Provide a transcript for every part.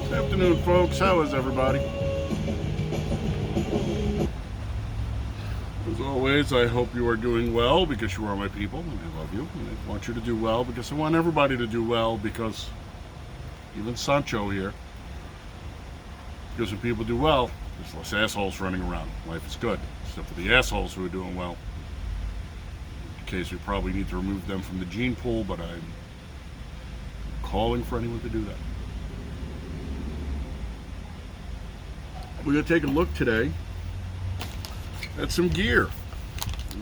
Good afternoon, folks. How is everybody? As always, I hope you are doing well because you are my people and I love you. And I want you to do well because I want everybody to do well because even Sancho here, because when people do well, there's less assholes running around. Life is good, except for the assholes who are doing well. In case we probably need to remove them from the gene pool, but I'm calling for anyone to do that. We're going to take a look today at some gear.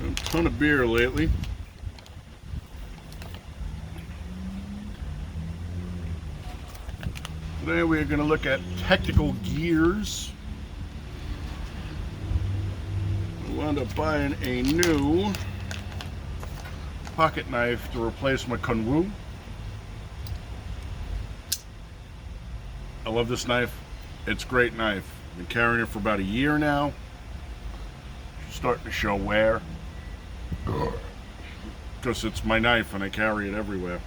A ton of beer lately. Today we are going to look at tactical gears. I wound up buying a new pocket knife to replace my Kunwu. I love this knife. It's a great knife. I've been carrying it for about a year now. It's starting to show wear. Because it's my knife and I carry it everywhere.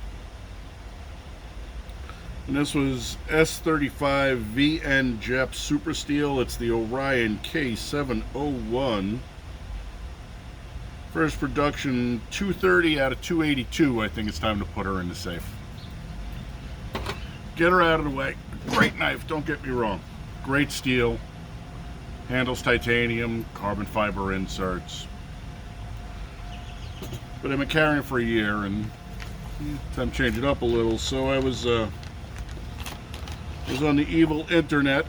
And this was S35 VN Jep Super Steel. It's the Orion K701. First production 230 out of 282. I think it's time to put her in the safe. Get her out of the way. Great knife, don't get me wrong. Great steel. Handles titanium, carbon fiber inserts. But I've been carrying it for a year and time to change it up a little. So I was on the evil internet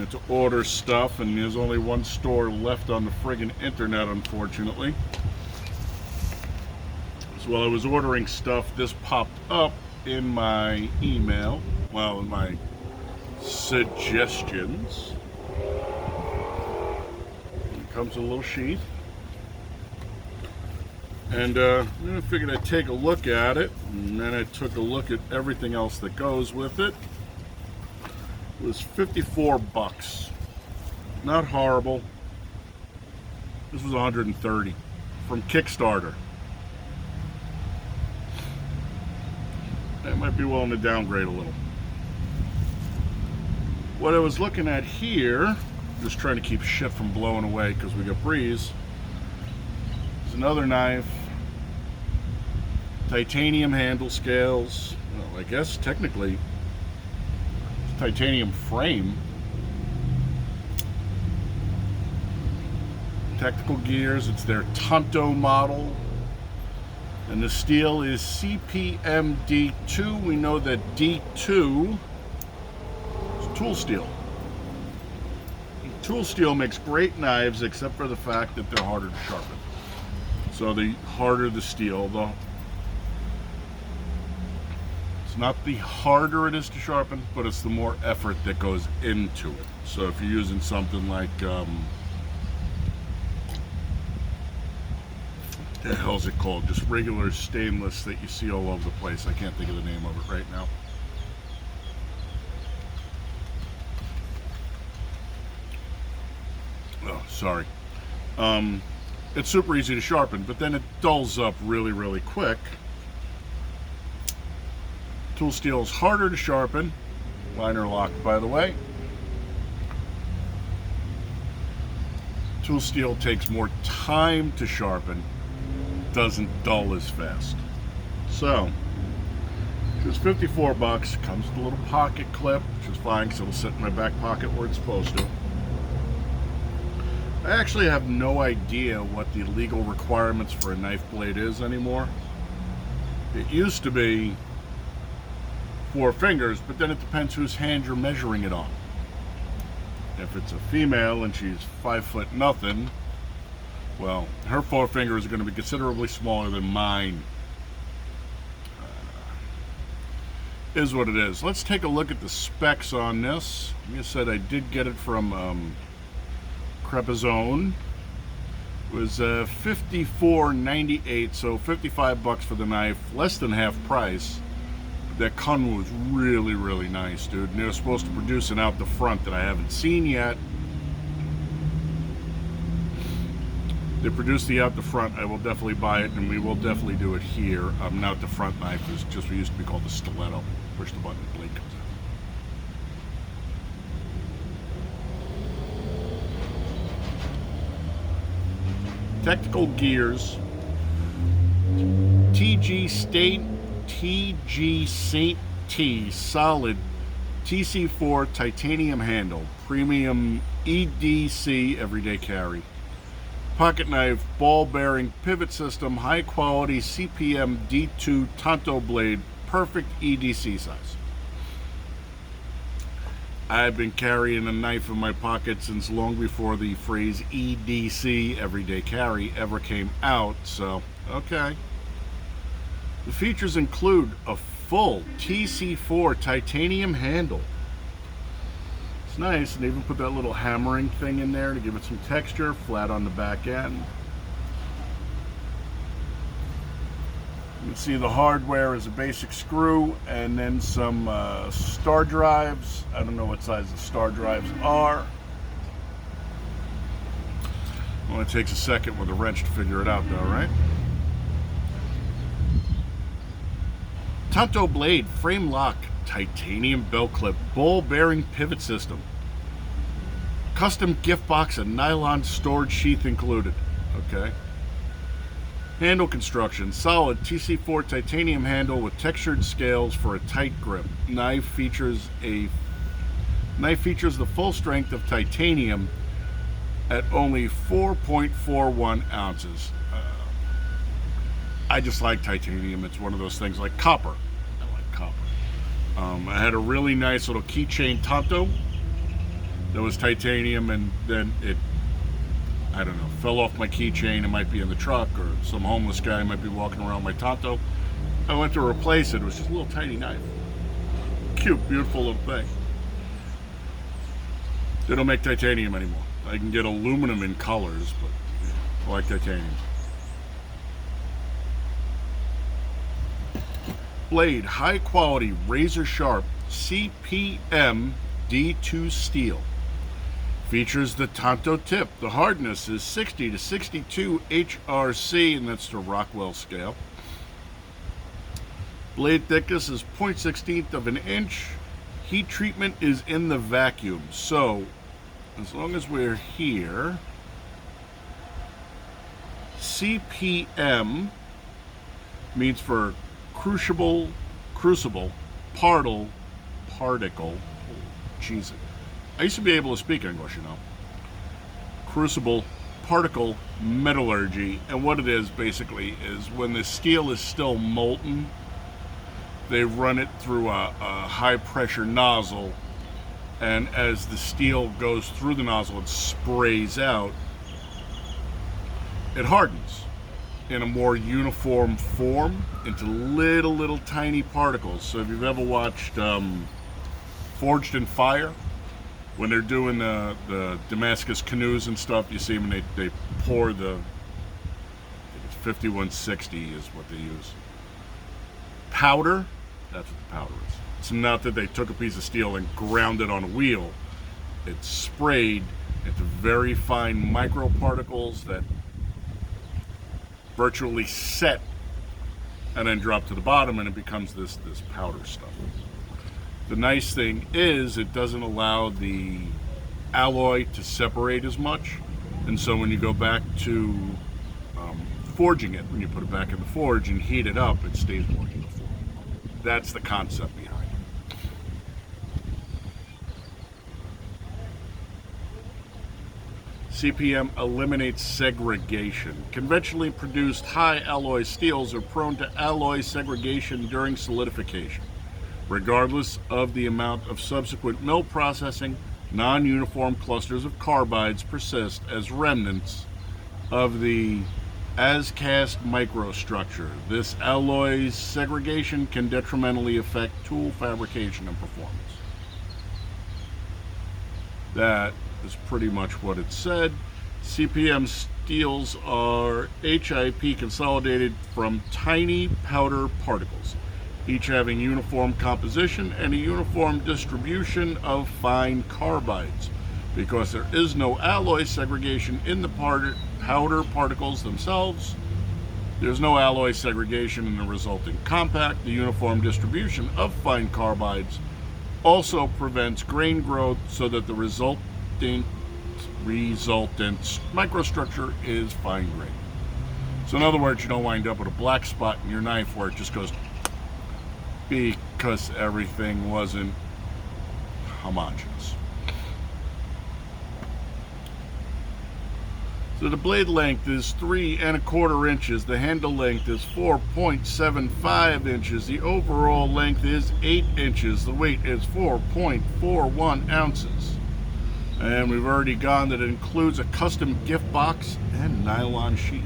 to order stuff, and there's only one store left on the friggin' internet, unfortunately. So while I was ordering stuff, this popped up in my email, well, in my suggestions. It comes in a little sheath. And I figured I'd take a look at it, and then I took a look at everything else that goes with it. It was 54 bucks. Not horrible. This was 130 from Kickstarter. I might be willing to downgrade a little. What I was looking at here, just trying to keep shit from blowing away because we got breeze, is another knife. Titanium handle scales. Well, I guess technically it's titanium frame. Tactical gears, it's their Tanto model. And the steel is CPM D2. We know that D2 is tool steel. Tool steel makes great knives except for the fact that they're harder to sharpen. So the harder the steel, it's not the harder it is to sharpen, but it's the more effort that goes into it. So if you're using something like the hell's it called? Just regular stainless that you see all over the place. I can't think of the name of it right now. Oh, sorry. It's super easy to sharpen, but then it dulls up really, really quick. Tool steel is harder to sharpen. Liner locked, by the way. Tool steel takes more time to sharpen. Doesn't dull as fast. So, it was 54 bucks. Comes with a little pocket clip, which is fine because it'll sit in my back pocket where it's supposed to. I actually have no idea what the legal requirements for a knife blade is anymore. It used to be 4 fingers, but then it depends whose hand you're measuring it on. If it's a female and she's 5 foot nothing, well, her 4 fingers are going to be considerably smaller than mine. Is what it is. Let's take a look at the specs on this. Like I said, I did get it from Crucible. It was $54.98, so 55 bucks for the knife, less than half price. That Kunwu is really, really nice, dude. And they're supposed to produce it out the front that I haven't seen yet. They produce the out the front. I will definitely buy it, and we will definitely do it here. Not the front knife. It's just what used to be called the stiletto. Push the button, blade comes tactical-gearz-tg-saint T solid TC4 titanium handle, premium EDC everyday carry, pocket knife, ball bearing pivot system, high quality CPM D2 Tanto blade, perfect EDC size. I've been carrying a knife in my pocket since long before the phrase EDC, everyday carry, ever came out, so okay. The features include a full TC4 titanium handle. It's nice, and they even put that little hammering thing in there to give it some texture, flat on the back end. You can see the hardware is a basic screw and then some star drives. I don't know what size the star drives are. Well, it takes a second with a wrench to figure it out though, right? Tanto blade, frame lock, titanium belt clip, ball bearing pivot system. Custom gift box and nylon storage sheath included. Okay. Handle construction, solid TC4 titanium handle with textured scales for a tight grip. Knife features the full strength of titanium at only 4.41 ounces. I just like titanium. It's one of those things like copper. I like copper. I had a really nice little keychain Tanto that was titanium, and then it, I don't know, fell off my keychain. It might be in the truck, or some homeless guy might be walking around my Tanto. I went to replace it. It was just a little tiny knife. Cute, beautiful little thing. They don't make titanium anymore. I can get aluminum in colors, but I like titanium. Blade, high quality, razor sharp CPM D2 steel. Features the Tanto tip. The hardness is 60 to 62 HRC, and that's the Rockwell scale. Blade thickness is 0.16 of an inch. Heat treatment is in the vacuum. So, as long as we're here, CPM means for Crucible, particle. Jeez, I used to be able to speak English, you know. Crucible, particle, metallurgy, and what it is basically is when the steel is still molten, they run it through a high pressure nozzle, and as the steel goes through the nozzle and sprays out, it hardens in a more uniform form into little tiny particles. So if you've ever watched Forged in Fire, when they're doing the Damascus canoes and stuff, you see them and they pour the, I think it's 5160 is what they use. Powder, that's what the powder is. It's not that they took a piece of steel and ground it on a wheel. It's sprayed into very fine microparticles that virtually set and then drop to the bottom, and it becomes this powder stuff. The nice thing is it doesn't allow the alloy to separate as much, and so when you go back to forging it, when you put it back in the forge and heat it up, it stays more uniform. That's the concept behind it. CPM eliminates segregation. Conventionally produced high alloy steels are prone to alloy segregation during solidification. Regardless of the amount of subsequent mill processing, non-uniform clusters of carbides persist as remnants of the as-cast microstructure. This alloy segregation can detrimentally affect tool fabrication and performance. That is pretty much what it said. CPM steels are HIP consolidated from tiny powder particles, each having uniform composition and a uniform distribution of fine carbides. Because there is no alloy segregation in the powder particles themselves, there's no alloy segregation in the resulting compact. The uniform distribution of fine carbides also prevents grain growth, so that the resultant microstructure is fine grained. So in other words, you don't wind up with a black spot in your knife where it just goes, because everything wasn't homogeneous. So the blade length is 3 1/4 inches. The handle length is 4.75 inches. The overall length is 8 inches. The weight is 4.41 ounces. And we've already gone that it includes a custom gift box and nylon sheath.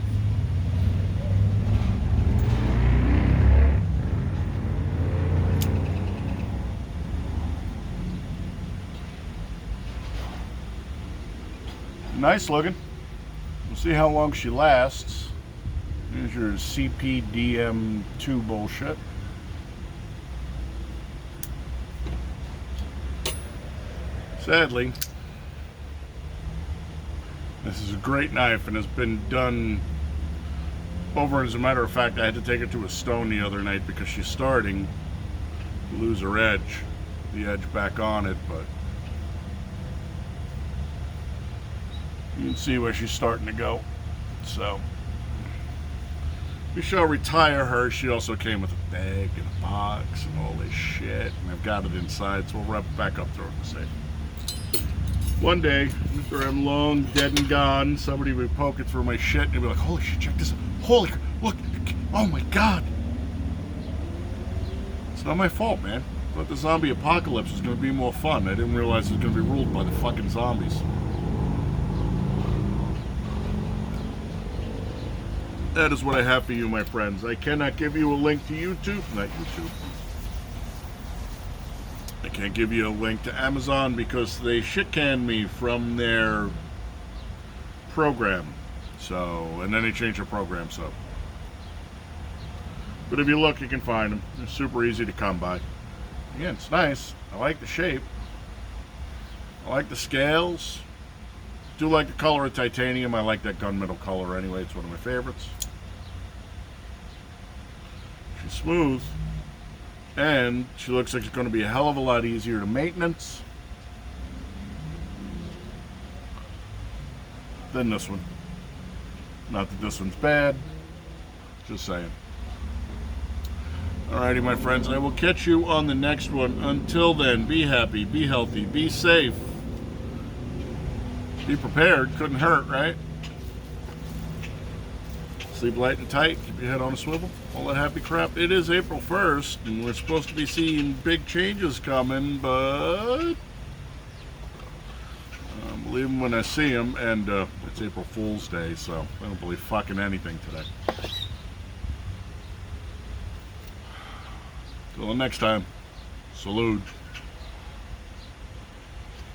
Nice looking. We'll see how long she lasts. Here's your CPDM2 bullshit. Sadly, this is a great knife and has been done over. As a matter of fact, I had to take it to a stone the other night because she's starting to lose her edge. The edge back on it, but you can see where she's starting to go. So we shall retire her. She also came with a bag and a box and all this shit, and I've got it inside, so we'll wrap it back up, throw it in the safe. One day, after I'm long dead and gone, somebody would poke it through my shit and be like, holy shit, check this out. Holy, look, oh my God. It's not my fault, man. I thought the zombie apocalypse was going to be more fun. I didn't realize it was going to be ruled by the fucking zombies. That is what I have for you, my friends. I cannot give you a link to YouTube. Not YouTube. I can't give you a link to Amazon because they shit-canned me from their program. So, and then they changed their program, so. But if you look, you can find them. They're super easy to come by. Again, it's nice. I like the shape. I like the scales. Do like the color of titanium. I like that gunmetal color anyway. It's one of my favorites. She's smooth. And she looks like it's going to be a hell of a lot easier to maintenance than this one. Not that this one's bad. Just saying. Alrighty, my friends. I will catch you on the next one. Until then, be happy, be healthy, be safe. Be prepared. Couldn't hurt, right? Sleep light and tight. Keep your head on a swivel. All that happy crap. It is April 1st, and we're supposed to be seeing big changes coming, but I believe them when I see them, and it's April Fool's Day, so I don't believe fucking anything today. Till the next time, salute.